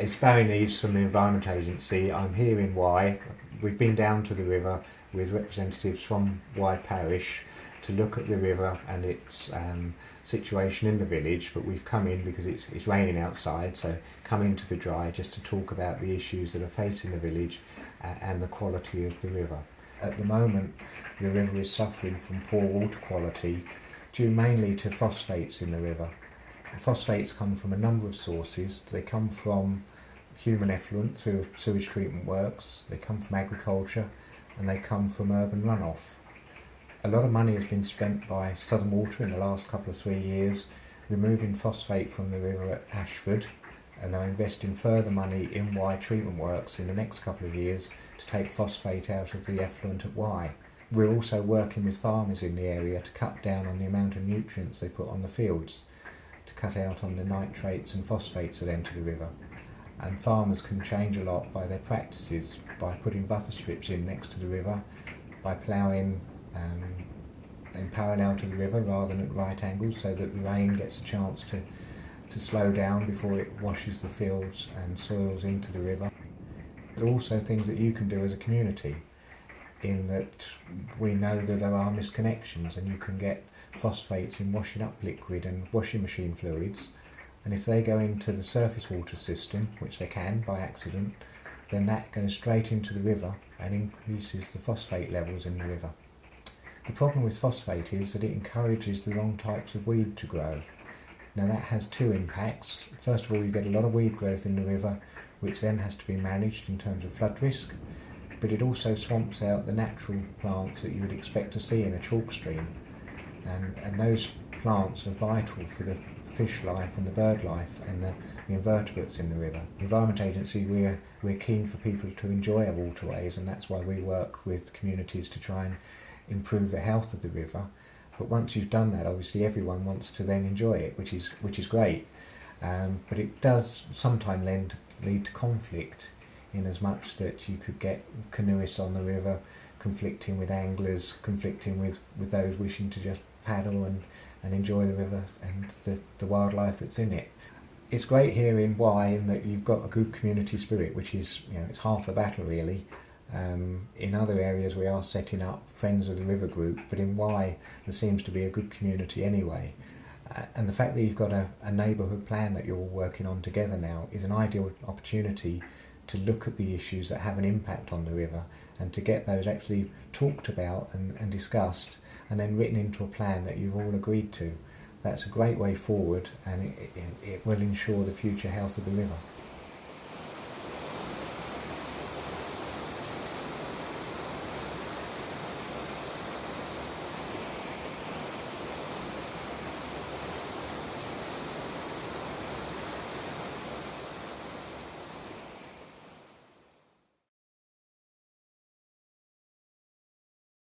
It's Barrie Neaves from the Environment Agency. I'm here in Wye. We've been down to the river with representatives from Wye Parish to look at the river and its situation in the village, but we've come in because it's raining outside, so come into the dry just to talk about the issues that are facing the village and the quality of the river. At the moment, the river is suffering from poor water quality due mainly to phosphates in the river. Phosphates come from a number of sources. They come from human effluent through sewage treatment works, they come from agriculture, and they come from urban runoff. A lot of money has been spent by Southern Water in the last couple of 3 years removing phosphate from the river at Ashford, and they're investing further money in Wye treatment works in the next couple of years to take phosphate out of the effluent at Wye. We're also working with farmers in the area to cut down on the amount of nutrients they put on the fields, to cut out on the nitrates and phosphates that enter the river. And farmers can change a lot by their practices, by putting buffer strips in next to the river, by ploughing in parallel to the river rather than at right angles, so that the rain gets a chance to slow down before it washes the fields and soils into the river. There are also things that you can do as a community, in that we know that there are misconnections and you can get phosphates in washing up liquid and washing machine fluids, and if they go into the surface water system, which they can by accident, then that goes straight into the river and increases the phosphate levels in the river. The problem with phosphate is that it encourages the wrong types of weed to grow. Now that has two impacts. First of all, you get a lot of weed growth in the river, which then has to be managed in terms of flood risk, but it also swamps out the natural plants that you would expect to see in a chalk stream. And those plants are vital for the fish life and the bird life and the invertebrates in the river. The Environment Agency, we're keen for people to enjoy our waterways, and that's why we work with communities to try and improve the health of the river. But once you've done that, obviously everyone wants to then enjoy it, which is great. But it does sometimes lead to conflict, in as much that you could get canoeists on the river conflicting with anglers, conflicting with those wishing to just paddle and enjoy the river and the wildlife that's in it. It's great here in Wye in that you've got a good community spirit, which is, it's half the battle really. In other areas we are setting up Friends of the River group, but in Wye there seems to be a good community anyway. And the fact that you've got a neighbourhood plan that you're all working on together now is an ideal opportunity to look at the issues that have an impact on the river and to get those actually talked about and discussed and then written into a plan that you've all agreed to. That's a great way forward, and it will ensure the future health of the river.